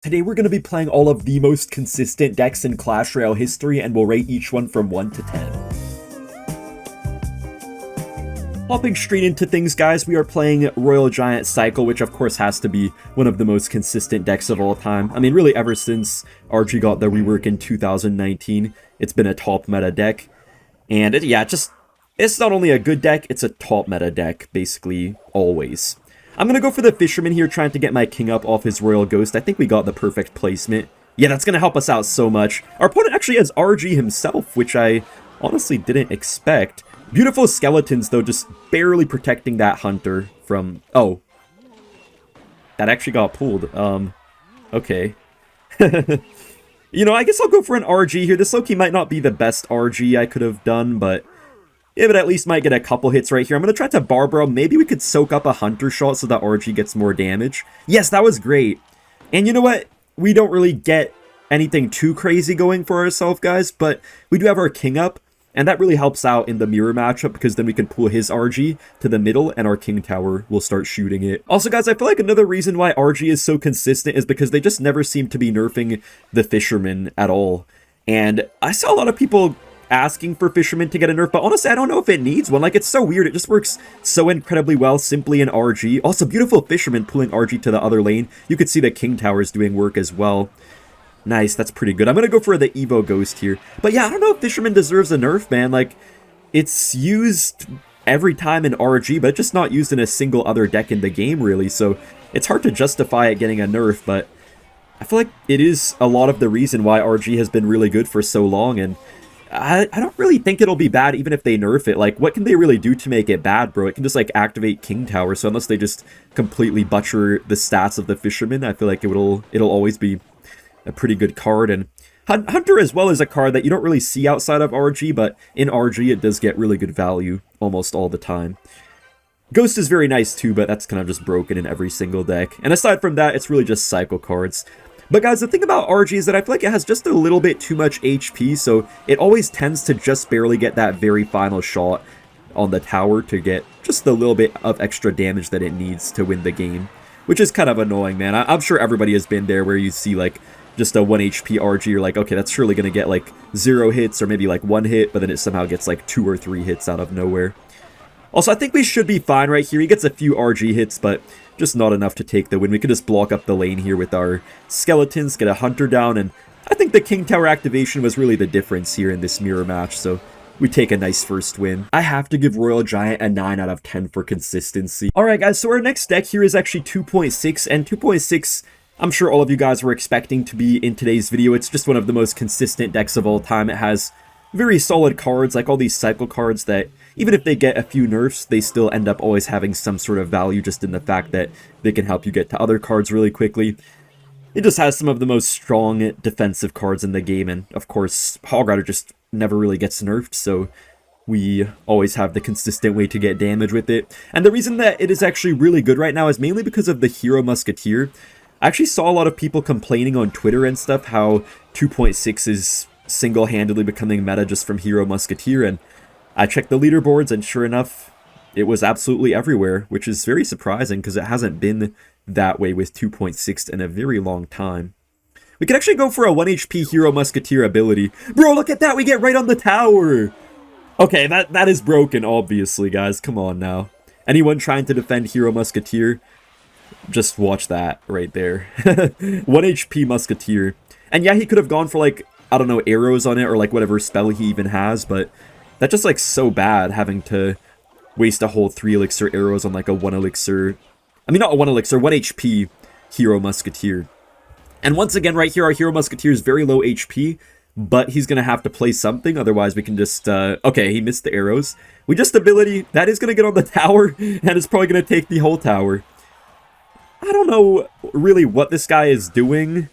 Today we're going to be playing all of the most consistent decks in Clash Royale history, and we'll rate each one from 1 to 10. Hopping straight into things, guys, we are playing Royal Giant Cycle, which of course has to be one of the most consistent decks of all time. I mean, really ever since RG got the rework in 2019, it's been a top meta deck. And it's not only a good deck, it's a top meta deck, basically, always. I'm going to go for the Fisherman here, trying to get my king up off his Royal Ghost. I think we got the perfect placement. Yeah, that's going to help us out so much. Our opponent actually has RG himself, which I honestly didn't expect. Beautiful skeletons, though, just barely protecting that Hunter from... Oh. That actually got pulled. Okay. You know, I guess I'll go for an RG here. This Loki might not be the best RG I could have done, but... it at least might get a couple hits right here. I'm going to try to Barbaro. Maybe we could soak up a Hunter shot so that RG gets more damage. Yes, that was great. And you know what? We don't really get anything too crazy going for ourselves, guys, but we do have our king up, and that really helps out in the mirror matchup because then we can pull his RG to the middle and our king tower will start shooting it. Also, guys, I feel like another reason why RG is so consistent is because they just never seem to be nerfing the Fisherman at all. And I saw a lot of people asking for Fisherman to get a nerf, but honestly, I don't know if it needs one. Like, it's so weird. It just works so incredibly well simply in RG. Also, beautiful Fisherman pulling RG to the other lane. You could see the King Tower is doing work as well. Nice, that's pretty good. I'm going to go for the Evo Ghost here. But yeah, I don't know if Fisherman deserves a nerf, man. Like, it's used every time in RG, but just not used in a single other deck in the game, really. So it's hard to justify it getting a nerf, but I feel like it is a lot of the reason why RG has been really good for so long, and I don't really think it'll be bad even if they nerf it. Like, what can they really do to make it bad, bro? It can just, like, activate King Tower, so unless they just completely butcher the stats of the Fisherman, I feel like it'll always be a pretty good card. And Hunter as well is a card that you don't really see outside of RG, but in RG it does get really good value almost all the time. Ghost is very nice too, but that's kind of just broken in every single deck. And aside from that, it's really just cycle cards. But guys, the thing about RG is that I feel like it has just a little bit too much HP, so it always tends to just barely get that very final shot on the tower to get just a little bit of extra damage that it needs to win the game. Which is kind of annoying, man. I'm sure everybody has been there where you see, like, just a 1 HP RG, you're like, okay, that's surely going to get, like, 0 hits or maybe, like, 1 hit, but then it somehow gets, like, 2 or 3 hits out of nowhere. Also, I think we should be fine right here. He gets a few RG hits, but just not enough to take the win. We could just block up the lane here with our skeletons, get a Hunter down, and I think the King Tower activation was really the difference here in this mirror match, so we take a nice first win. I have to give Royal Giant a 9 out of 10 for consistency. Alright guys, so our next deck here is actually 2.6, and 2.6, I'm sure all of you guys were expecting to be in today's video. It's just one of the most consistent decks of all time. It has very solid cards, like all these cycle cards that, even if they get a few nerfs, they still end up always having some sort of value just in the fact that they can help you get to other cards really quickly. It just has some of the most strong defensive cards in the game, and of course, Hog just never really gets nerfed, so we always have the consistent way to get damage with it. And the reason that it is actually really good right now is mainly because of the Hero Musketeer. I actually saw a lot of people complaining on Twitter and stuff how 2.6 is single-handedly becoming meta just from Hero Musketeer, and I checked the leaderboards, and sure enough, it was absolutely everywhere, which is very surprising because it hasn't been that way with 2.6 in a very long time. We could actually go for a 1 HP Hero Musketeer ability. Bro, look at that! We get right on the tower! Okay, that is broken, obviously, guys. Come on now. Anyone trying to defend Hero Musketeer? Just watch that right there. 1 HP Musketeer. And yeah, he could have gone for, like, I don't know, arrows on it or, like, whatever spell he even has, but that's just, like, so bad having to waste a whole 3 elixir arrows on, like, a 1 elixir... I mean, not a 1 elixir, 1 HP Hero Musketeer. And once again, right here, our Hero Musketeer is very low HP, but he's going to have to play something, otherwise we can just... okay, he missed the arrows. We just ability, that is going to get on the tower, and it's probably going to take the whole tower. I don't know really what this guy is doing,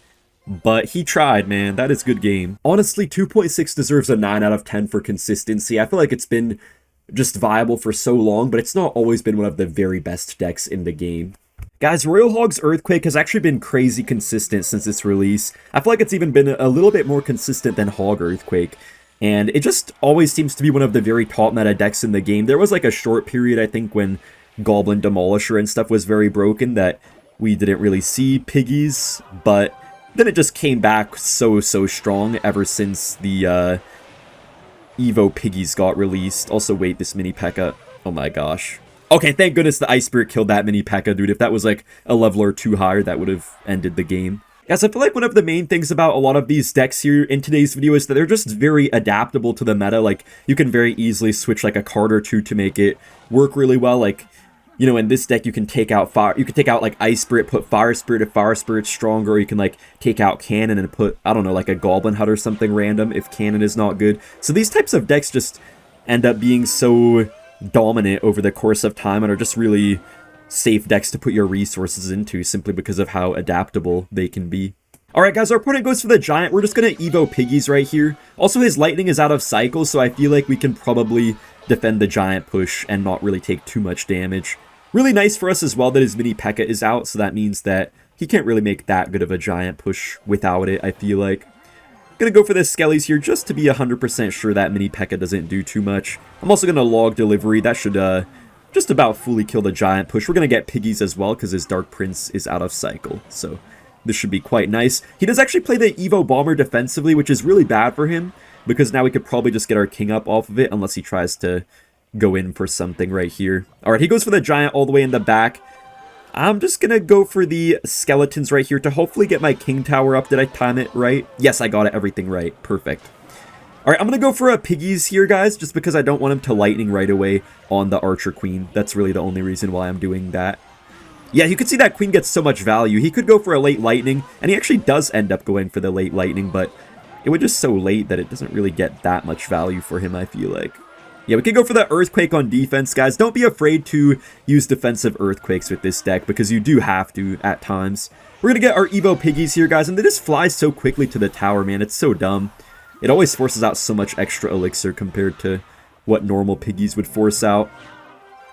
but he tried, man. That is good game. Honestly, 2.6 deserves a 9 out of 10 for consistency. I feel like it's been just viable for so long, but it's not always been one of the very best decks in the game. Guys, Royal Hogs Earthquake has actually been crazy consistent since its release. I feel like it's even been a little bit more consistent than Hog Earthquake. And it just always seems to be one of the very top meta decks in the game. There was like a short period, I think, when Goblin Demolisher and stuff was very broken that we didn't really see piggies, but then it just came back so strong ever since the Evo Piggies got released. Also, wait, this mini Pekka. Oh my gosh. Okay, thank goodness the Ice Spirit killed that mini Pekka, dude. If that was like a level or two higher, that would have ended the game. Guys, I feel like one of the main things about a lot of these decks here in today's video is that they're just very adaptable to the meta. Like, you can very easily switch like a card or two to make it work really well. Like, you know, in this deck, you can take out fire. You can take out like Ice Spirit, put Fire Spirit if Fire Spirit's stronger. Or you can like take out Cannon and put, I don't know, like a Goblin Hut or something random if Cannon is not good. So these types of decks just end up being so dominant over the course of time and are just really safe decks to put your resources into simply because of how adaptable they can be. Alright guys, our opponent goes for the Giant. We're just going to Evo Piggies right here. Also, his Lightning is out of cycle, so I feel like we can probably defend the Giant push and not really take too much damage. Really nice for us as well that his mini Pekka is out, so that means that he can't really make that good of a Giant push without it, I feel like. Gonna go for the Skellies here just to be 100% sure that mini Pekka doesn't do too much. I'm also gonna log Delivery. That should just about fully kill the Giant push. We're gonna get Piggies as well because his Dark Prince is out of cycle, so this should be quite nice. He does actually play the Evo Bomber defensively, which is really bad for him because now we could probably just get our King up off of it unless he tries to go in for something right here. Alright, he goes for the Giant all the way in the back. I'm just gonna go for the Skeletons right here to hopefully get my King Tower up. Did I time it right? Yes, I got it, everything right. Perfect. Alright, I'm gonna go for a Piggies here, guys, just because I don't want him to Lightning right away on the Archer Queen. That's really the only reason why I'm doing that. Yeah, you can see that Queen gets so much value. He could go for a late Lightning, and he actually does end up going for the late Lightning, but it was just so late that it doesn't really get that much value for him, I feel like. Yeah, we can go for the Earthquake on defense, guys. Don't be afraid to use defensive Earthquakes with this deck, because you do have to at times. We're going to get our Evo Piggies here, guys, and they just fly so quickly to the tower, man. It's so dumb. It always forces out so much extra elixir compared to what normal Piggies would force out.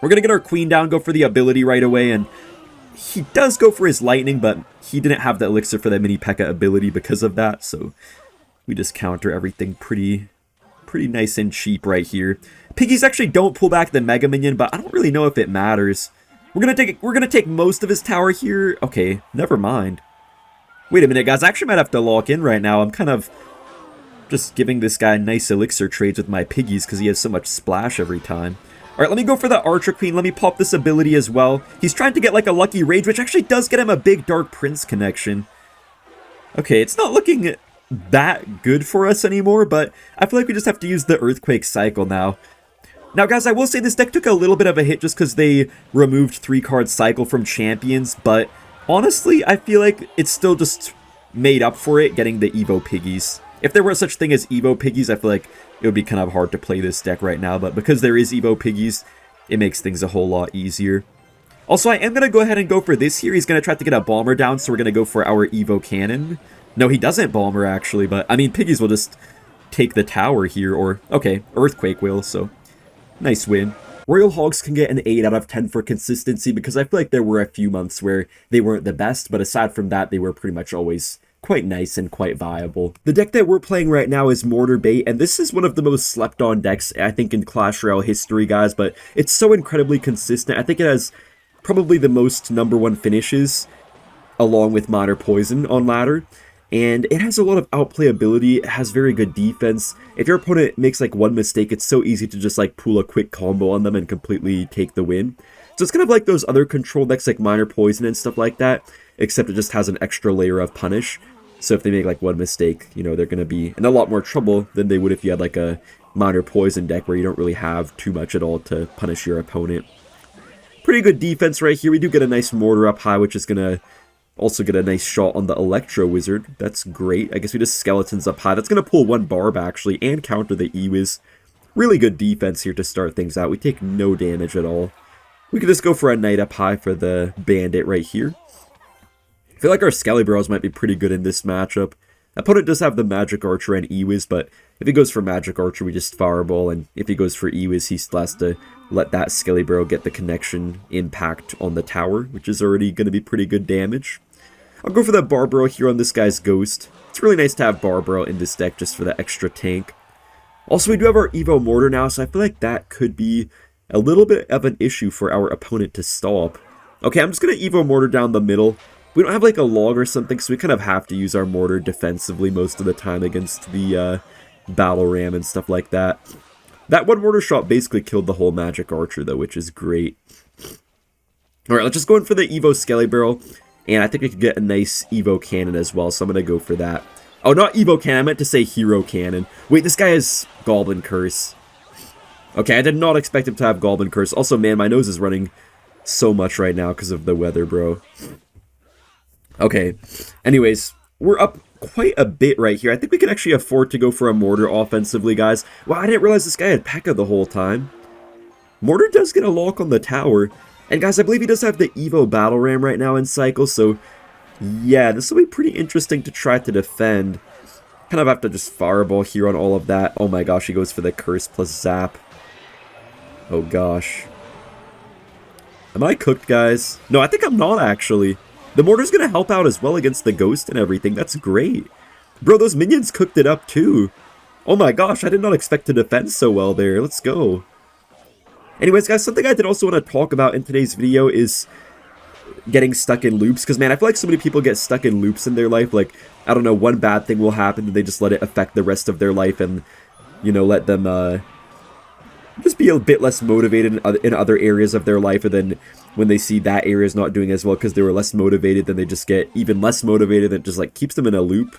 We're going to get our Queen down, go for the ability right away, and he does go for his Lightning, but he didn't have the elixir for that mini Pekka ability because of that, so we just counter everything pretty nice and cheap right here. Piggies actually don't pull back the Mega Minion, but I don't really know if it matters. We're gonna take most of his tower here. Okay, never mind. Wait a minute, guys. I actually might have to lock in right now. I'm kind of just giving this guy nice elixir trades with my Piggies because he has so much splash every time. Alright, let me go for the Archer Queen. Let me pop this ability as well. He's trying to get like a Lucky Rage, which actually does get him a big Dark Prince connection. Okay, it's not looking that good for us anymore, but I feel like we just have to use the Earthquake cycle now. Now, guys, I will say this deck took a little bit of a hit just because they removed 3-card cycle from Champions, but honestly, I feel like it's still just made up for it getting the Evo Piggies. If there were such thing as Evo Piggies, I feel like it would be kind of hard to play this deck right now, but because there is Evo Piggies, it makes things a whole lot easier. Also, I am going to go ahead and go for this here. He's going to try to get a Bomber down, so we're going to go for our Evo Cannon. No, he doesn't Bomber, actually, but, I mean, Piggies will just take the tower here, or, okay, Earthquake will, so nice win. Royal Hogs can get an 8 out of 10 for consistency because I feel like there were a few months where they weren't the best, but aside from that, they were pretty much always quite nice and quite viable. The deck that we're playing right now is Mortar Bait, and this is one of the most slept on decks, I think, in Clash Royale history, guys, but it's so incredibly consistent. I think it has probably the most #1 finishes, along with Minor Poison on ladder. And it has a lot of outplayability, it has very good defense. If your opponent makes like one mistake, it's so easy to just like pull a quick combo on them and completely take the win. So it's kind of like those other control decks like Minor Poison and stuff like that, except it just has an extra layer of punish. So if they make like one mistake, you know, they're going to be in a lot more trouble than they would if you had like a Minor Poison deck where you don't really have too much at all to punish your opponent. Pretty good defense right here. We do get a nice Mortar up high, which is going to also get a nice shot on the Electro Wizard. That's great. I guess we just Skeletons up high. That's going to pull 1 Barb, actually, and counter the E-Wiz. Really good defense here to start things out. We take no damage at all. We could just go for a Knight up high for the Bandit right here. I feel like our Skelly Bros might be pretty good in this matchup. Opponent does have the Magic Archer and E-Wiz, but if he goes for Magic Archer, we just Fireball, and if he goes for E-Wiz, he still has to let that Skelly Bro get the connection impact on the tower, which is already going to be pretty good damage. I'll go for that Barbaro here on this guy's Ghost. It's really nice to have Barbaro in this deck just for the extra tank. Also, we do have our Evo Mortar now, so I feel like that could be a little bit of an issue for our opponent to stop. Okay, I'm just going to Evo Mortar down the middle. We don't have like a log or something, so we kind of have to use our mortar defensively most of the time against the battle ram and stuff like that. That one mortar shot basically killed the whole magic archer though, which is great. Alright, let's just go in for the Evo Skelly Barrel, and I think we could get a nice Evo Cannon as well, so I'm going to go for that. Oh, not Evo Cannon, I meant to say Hero Cannon. Wait, this guy has Goblin Curse. Okay, I did not expect him to have Goblin Curse. Also, man, my nose is running so much right now because of the weather, bro. Okay, anyways, we're up quite a bit right here. I think we can actually afford to go for a Mortar offensively, guys. Wow, I didn't realize this guy had Pekka the whole time. Mortar does get a lock on the tower. And guys, I believe he does have the Evo Battle Ram right now in cycle, so yeah, this will be pretty interesting to try to defend. Kind of have to just fireball here on all of that. Oh my gosh, he goes for the Curse plus Zap. Oh gosh. Am I cooked, guys? No, I think I'm not, actually. The Mortar's gonna help out as well against the Ghost and everything. That's great. Bro, those minions cooked it up too. Oh my gosh, I did not expect to defend so well there. Let's go. Anyways, guys, something I did also want to talk about in today's video is getting stuck in loops. Because, man, I feel like so many people get stuck in loops in their life. Like, I don't know, one bad thing will happen and they just let it affect the rest of their life and, you know, let them just be a bit less motivated in other areas of their life. And then when they see that area is not doing as well because they were less motivated, then they just get even less motivated. And it just, like, keeps them in a loop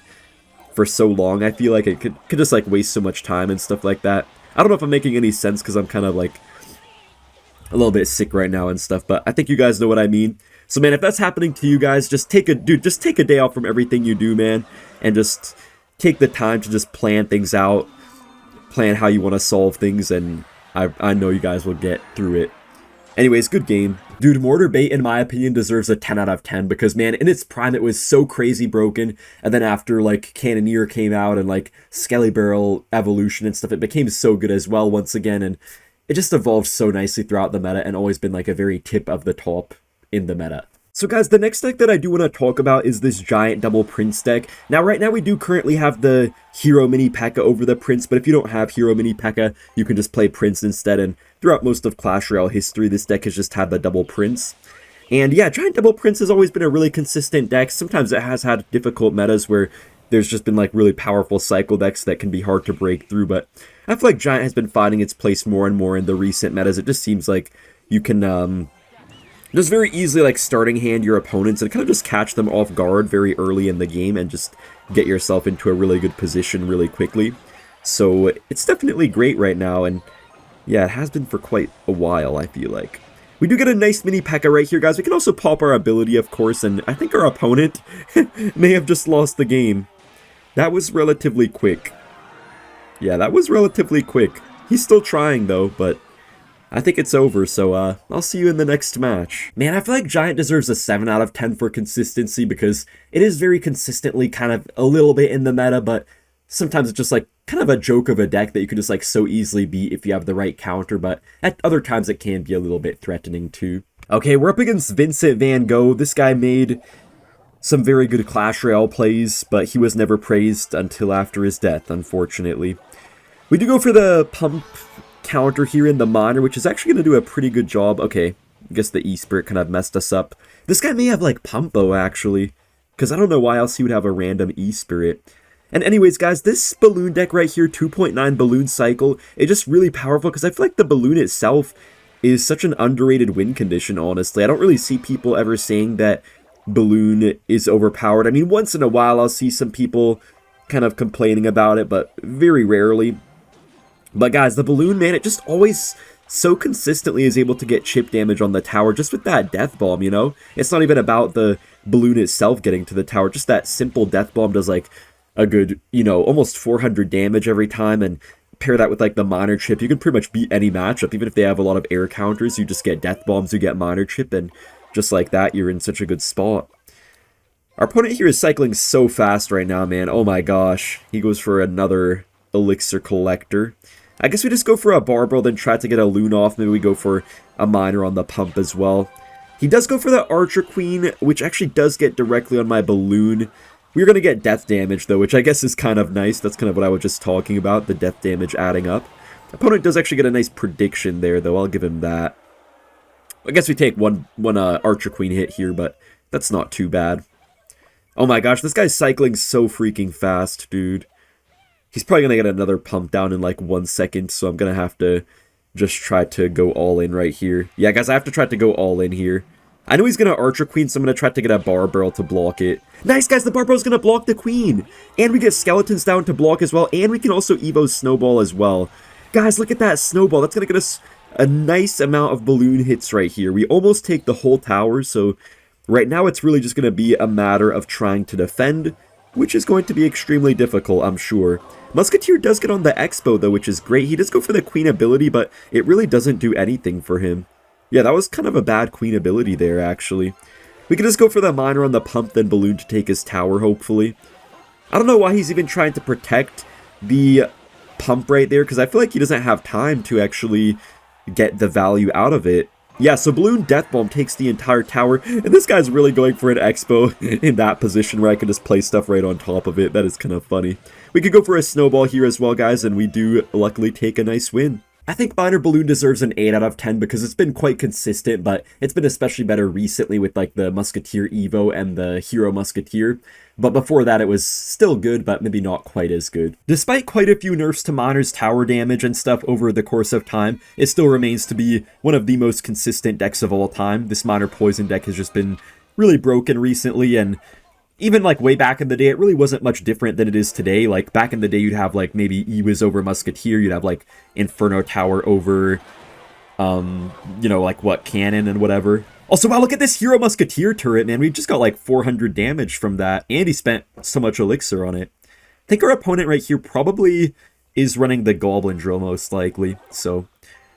for so long. I feel like it could just, like, waste so much time and stuff like that. I don't know if I'm making any sense because I'm kind of, like, a little bit sick right now and stuff, but I think you guys know what I mean. So, man, if that's happening to you guys, just take a day off from everything you do, man, and just take the time to just plan things out, plan how you want to solve things, and I know you guys will get through it. Anyways, good game. Dude, Mortar Bait, in my opinion, deserves a 10 out of 10 because, man, in its prime, it was so crazy broken, and then after, like, Cannoneer came out and, like, Skelly Barrel Evolution and stuff, it became so good as well once again, and it just evolved so nicely throughout the meta and always been like a very tip of the top in the meta. So guys, the next deck that I do want to talk about is this giant double Prince deck. Now right now we do currently have the Hero Mini Pekka over the Prince, but if you don't have Hero Mini Pekka, you can just play Prince instead, and throughout most of Clash Royale history, this deck has just had the double Prince. And yeah, giant double Prince has always been a really consistent deck. Sometimes it has had difficult metas where there's just been like really powerful cycle decks that can be hard to break through, but I feel like Giant has been finding its place more and more in the recent metas. It just seems like you can just very easily like starting hand your opponents and kind of just catch them off guard very early in the game and just get yourself into a really good position really quickly. So it's definitely great right now, and yeah, it has been for quite a while, I feel like. We do get a nice mini Pekka right here, guys. We can also pop our ability, of course, and I think our opponent may have just lost the game. That was relatively quick. Yeah, that was relatively quick. He's still trying, though, but I think it's over, so I'll see you in the next match. Man, I feel like Giant deserves a 7 out of 10 for consistency because it is very consistently kind of a little bit in the meta, but sometimes it's just like kind of a joke of a deck that you can just like so easily beat if you have the right counter, but at other times it can be a little bit threatening too. Okay, we're up against Vincent Van Gogh. This guy made some very good Clash Royale plays, but he was never praised until after his death, unfortunately. We do go for the pump counter here in the Miner, which is actually going to do a pretty good job. Okay, I guess the E-Spirit kind of messed us up. This guy may have like Pumpo, actually, because I don't know why else he would have a random E-Spirit. And anyways, guys, this balloon deck right here, 2.9 balloon cycle, it's just really powerful because I feel like the balloon itself is such an underrated win condition, honestly. I don't really see people ever saying that balloon is overpowered. I mean, once in a while I'll see some people kind of complaining about it, but very rarely. But guys, the balloon, man, it just always so consistently is able to get chip damage on the tower just with that death bomb, you know? It's not even about the balloon itself getting to the tower, just that simple death bomb does like a good, you know, almost 400 damage every time, and pair that with like the Miner chip, you can pretty much beat any matchup. Even if they have a lot of air counters, you just get death bombs, you get Miner chip, and just like that, you're in such a good spot. Our opponent here is cycling so fast right now, man. Oh my gosh. He goes for another Elixir Collector. I guess we just go for a Barbell, then try to get a Loon off. Maybe we go for a Miner on the pump as well. He does go for the Archer Queen, which actually does get directly on my balloon. We're going to get death damage, though, which I guess is kind of nice. That's kind of what I was just talking about, the death damage adding up. Opponent does actually get a nice prediction there, though. I'll give him that. I guess we take one Archer Queen hit here, but That's not too bad. Oh my gosh, this guy's cycling so freaking fast, dude. He's probably gonna get another pump down in like 1 second, so I'm gonna have to just try to go all in right here. Yeah, guys, I have to try to go all in here. I know he's gonna Archer Queen, so I'm gonna try to get a Bar Barrel to block it. Nice, guys, the Bar Barrel's gonna block the Queen! And we get Skeletons down to block as well, and we can also Evo Snowball as well. Guys, look at that Snowball. That's gonna get us a nice amount of balloon hits right here. We almost take the whole tower, so right now it's really just gonna be a matter of trying to defend, which is going to be extremely difficult, I'm sure. Musketeer does get on the Xbow, though, which is great. He does go for the Queen ability, but it really doesn't do anything for him. Yeah, that was kind of a bad Queen ability there, actually. We can just go for the Miner on the Pump, then Balloon to take his tower, hopefully. I don't know why he's even trying to protect the Pump right there, because I feel like he doesn't have time to actually get the value out of it. Yeah, so Balloon Death Bomb takes the entire tower, and this guy's really going for an Xbow in that position where I can just place stuff right on top of it. That is kind of funny. We could go for a Snowball here as well, guys, and we do luckily take a nice win. I think Miner Balloon deserves an 8 out of 10 because it's been quite consistent, but it's been especially better recently with like the Musketeer Evo and the Hero Musketeer. But before that, it was still good, but maybe not quite as good. Despite quite a few nerfs to Miner's tower damage and stuff over the course of time, it still remains to be one of the most consistent decks of all time. This Miner Poison deck has just been really broken recently, and even like way back in the day, it really wasn't much different than it is today. Like back in the day, you'd have like maybe Ewiz over Musketeer, you'd have like Inferno Tower over, you know, like what, Cannon and whatever. Also, wow, look at this Hero Musketeer turret, man. We just got like 400 damage from that, and he spent so much elixir on it. I think our opponent right here probably is running the Goblin Drill most likely, so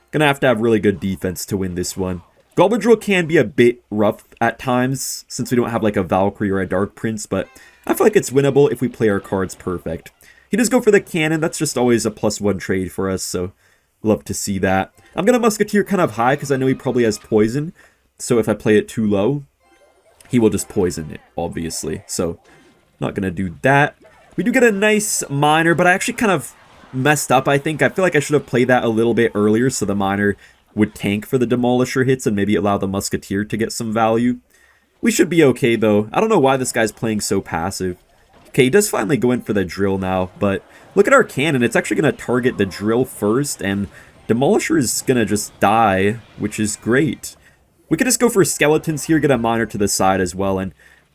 gonna have to have really good defense to win this one. Goblin Drill can be a bit rough at times, since we don't have like a Valkyrie or a Dark Prince, but I feel like it's winnable if we play our cards perfect. He does go for the Cannon, that's just always a +1 trade for us, so love to see that. I'm gonna Musketeer kind of high, because I know he probably has Poison, so if I play it too low, he will just poison it, obviously, so not gonna do that. We do get a nice Miner, but I actually kind of messed up, I think. I feel like I should have played that a little bit earlier, so the Miner would tank for the Demolisher hits and maybe allow the Musketeer to get some value. We should be okay, though. I don't know why this guy's playing so passive. Okay, he does finally go in for the Drill now, but look at our Cannon. It's actually going to target the Drill first, and Demolisher is going to just die, which is great. We could just go for Skeletons here, get a Miner to the side as well, and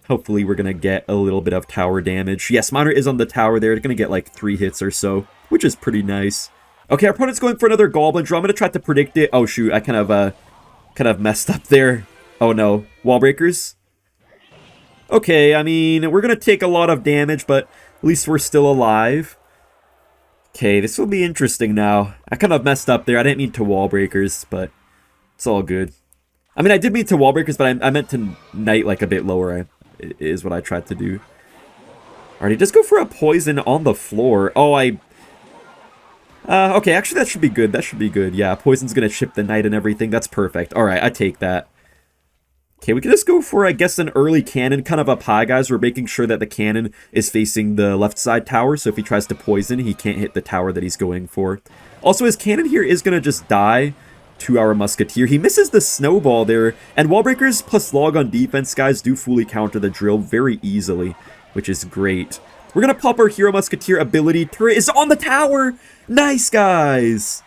hopefully we're going to get a little bit of tower damage. Yes, Miner is on the tower there. It's going to get like 3 hits or so, which is pretty nice. Okay, our opponent's going for another Goblin Drill. I'm going to try to predict it. Oh, shoot. I kind of messed up there. Oh, no. Wall breakers? Okay, I mean, we're going to take a lot of damage, but at least we're still alive. Okay, this will be interesting now. I kind of messed up there. I didn't mean to wall breakers, but it's all good. I mean, I did mean to wall breakers, but I meant to knight like a bit lower, is what I tried to do. Alrighty, just go for a poison on the floor. Oh, okay, actually that should be good. That should be good. Yeah, poison's gonna chip the knight and everything. That's perfect. Alright, I take that. Okay, we can just go for, I guess, an early Cannon kind of up high, guys. We're making sure that the Cannon is facing the left side tower, so if he tries to poison, he can't hit the tower that he's going for. Also, his Cannon here is gonna just die to our Musketeer. He misses the Snowball there, and Wall breakers plus log on defense, guys, do fully counter the Drill very easily, which is great. We're going to pop our Hero Musketeer ability. Turret is on the tower! Nice, guys!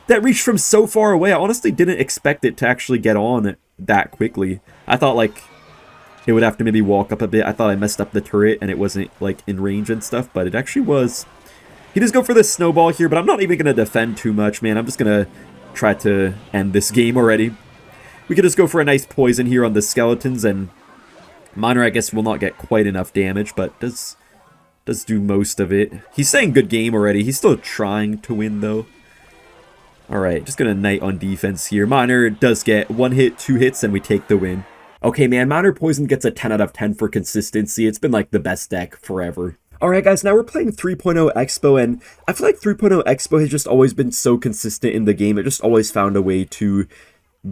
That reached from so far away. I honestly didn't expect it to actually get on that quickly. I thought, like, it would have to maybe walk up a bit. I thought I messed up the turret and it wasn't, like, in range and stuff, but it actually was. He does go for the Snowball here, but I'm not even going to defend too much, man. I'm just going to try to end this game already. We could just go for a nice poison here on the Skeletons, and Miner, I guess, will not get quite enough damage, but does do most of it. He's saying good game already. He's still trying to win, though. Alright, just gonna knight on defense here. Miner does get 1 hit, 2 hits, and we take the win. Okay, man, Miner Poison gets a 10 out of 10 for consistency. It's been, like, the best deck forever. Alright, guys, now we're playing 3.0 Xbow, and I feel like 3.0 Xbow has just always been so consistent in the game. It just always found a way to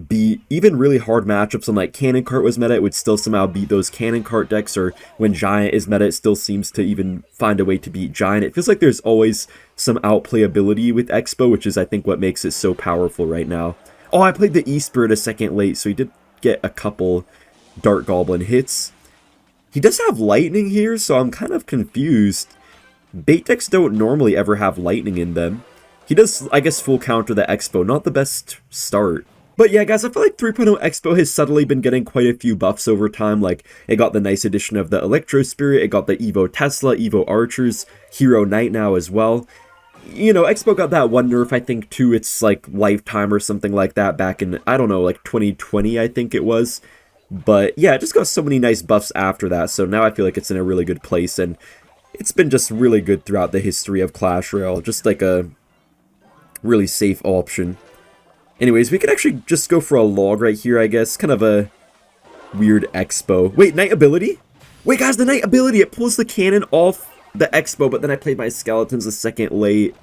beat even really hard matchups. On like Cannon Cart was meta, it would still somehow beat those Cannon Cart decks, or when Giant is meta, it still seems to even find a way to beat Giant. It feels like there's always some outplayability with Xbow, which is I think what makes it so powerful right now. Oh, I played the E-Spirit a second late, so he did get a couple Dart Goblin hits. He does have lightning here, so I'm kind of confused. Bait decks don't normally ever have lightning in them. He does, I guess, full counter the Xbow. Not the best start. But yeah, guys, I feel like 3.0 Xbow has subtly been getting quite a few buffs over time. Like, it got the nice addition of the Electro Spirit, it got the Evo Tesla, Evo Archers, Hero Knight now as well. You know, Xbow got that one nerf, I think, to its, like, lifetime or something like that back in, I don't know, like 2020, I think it was. But yeah, it just got so many nice buffs after that, so now I feel like it's in a really good place, and it's been just really good throughout the history of Clash Royale, just like a really safe option. Anyways, we could actually just go for a log right here, I guess. Kind of a weird Xbow. Wait, Knight ability? Wait, guys, the Knight ability, it pulls the cannon off the Xbow, but then I played my skeletons a second late.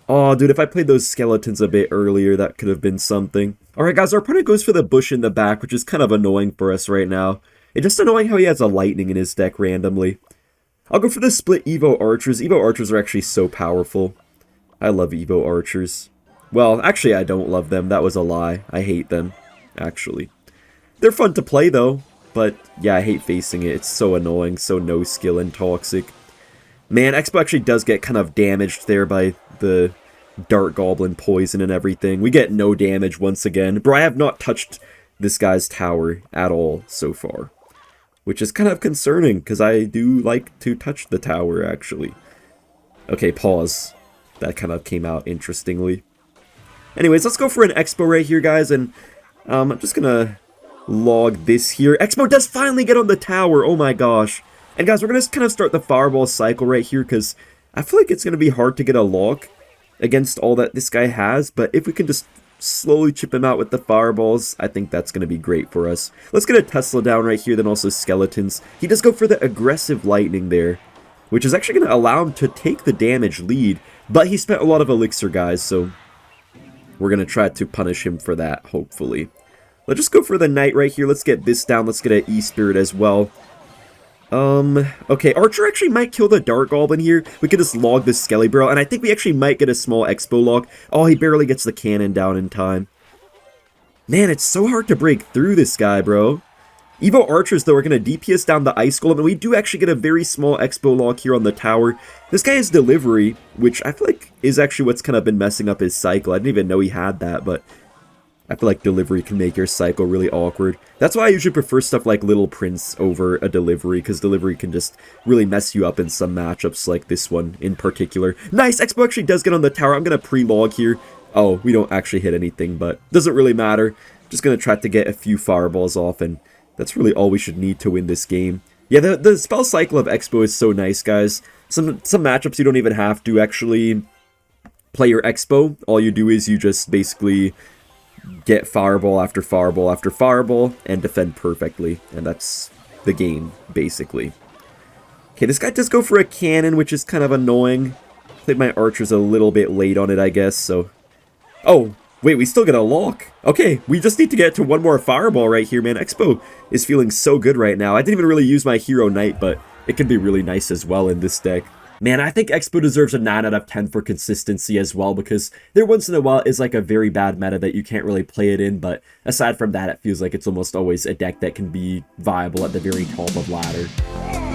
Oh, dude, if I played those skeletons a bit earlier, that could have been something. Alright, guys, our opponent goes for the bush in the back, which is kind of annoying for us right now. It's just annoying how he has a lightning in his deck randomly. I'll go for the split Evo Archers. Evo Archers are actually so powerful. I love Evo Archers. Well, actually, I don't love them. That was a lie. I hate them, actually. They're fun to play, though. But, yeah, I hate facing it. It's so annoying, so no skill and toxic. Man, Xbow actually does get kind of damaged there by the Dart Goblin poison and everything. We get no damage once again. Bro, I have not touched this guy's tower at all so far. Which is kind of concerning, because I do like to touch the tower, actually. Okay, pause. That kind of came out interestingly. Anyways, let's go for an Xbow right here, guys, and I'm just gonna log this here. Xbow does finally get on the tower, oh my gosh. And guys, we're gonna kind of start the fireball cycle right here, because I feel like it's gonna be hard to get a lock against all that this guy has, but if we can just slowly chip him out with the fireballs, I think that's gonna be great for us. Let's get a Tesla down right here, then also skeletons. He does go for the aggressive lightning there, which is actually gonna allow him to take the damage lead, but he spent a lot of elixir, guys, so we're going to try to punish him for that, hopefully. Let's just go for the knight right here. Let's get this down. Let's get an E-Spirit as well. Okay, Archer actually might kill the Dart Goblin here. We could just log this Skelly Barrel, and I think we actually might get a small Xbow log. Oh, he barely gets the cannon down in time. Man, it's so hard to break through this guy, bro. Evo Archers, though, are going to DPS down the Ice Golem, and we do actually get a very small Xbow lock here on the tower. This guy has Delivery, which I feel like is actually what's kind of been messing up his cycle. I didn't even know he had that, but I feel like Delivery can make your cycle really awkward. That's why I usually prefer stuff like Little Prince over a Delivery, because Delivery can just really mess you up in some matchups like this one in particular. Nice! Xbow actually does get on the tower. I'm going to pre-log here. Oh, we don't actually hit anything, but doesn't really matter. Just going to try to get a few fireballs off, and that's really all we should need to win this game. Yeah, the spell cycle of Xbow is so nice, guys. Some matchups you don't even have to actually play your Xbow. All you do is you just basically get fireball after fireball after fireball and defend perfectly. And that's the game, basically. Okay, this guy does go for a cannon, which is kind of annoying. I think my archer's a little bit late on it, I guess, so... Oh! Wait, we still get a lock. Okay, we just need to get to one more fireball right here, man. Xbow is feeling so good right now. I didn't even really use my Hero Knight, but it can be really nice as well in this deck. Man, I think Xbow deserves a 9 out of 10 for consistency as well, because there once in a while is like a very bad meta that you can't really play it in, but aside from that, it feels like it's almost always a deck that can be viable at the very top of ladder.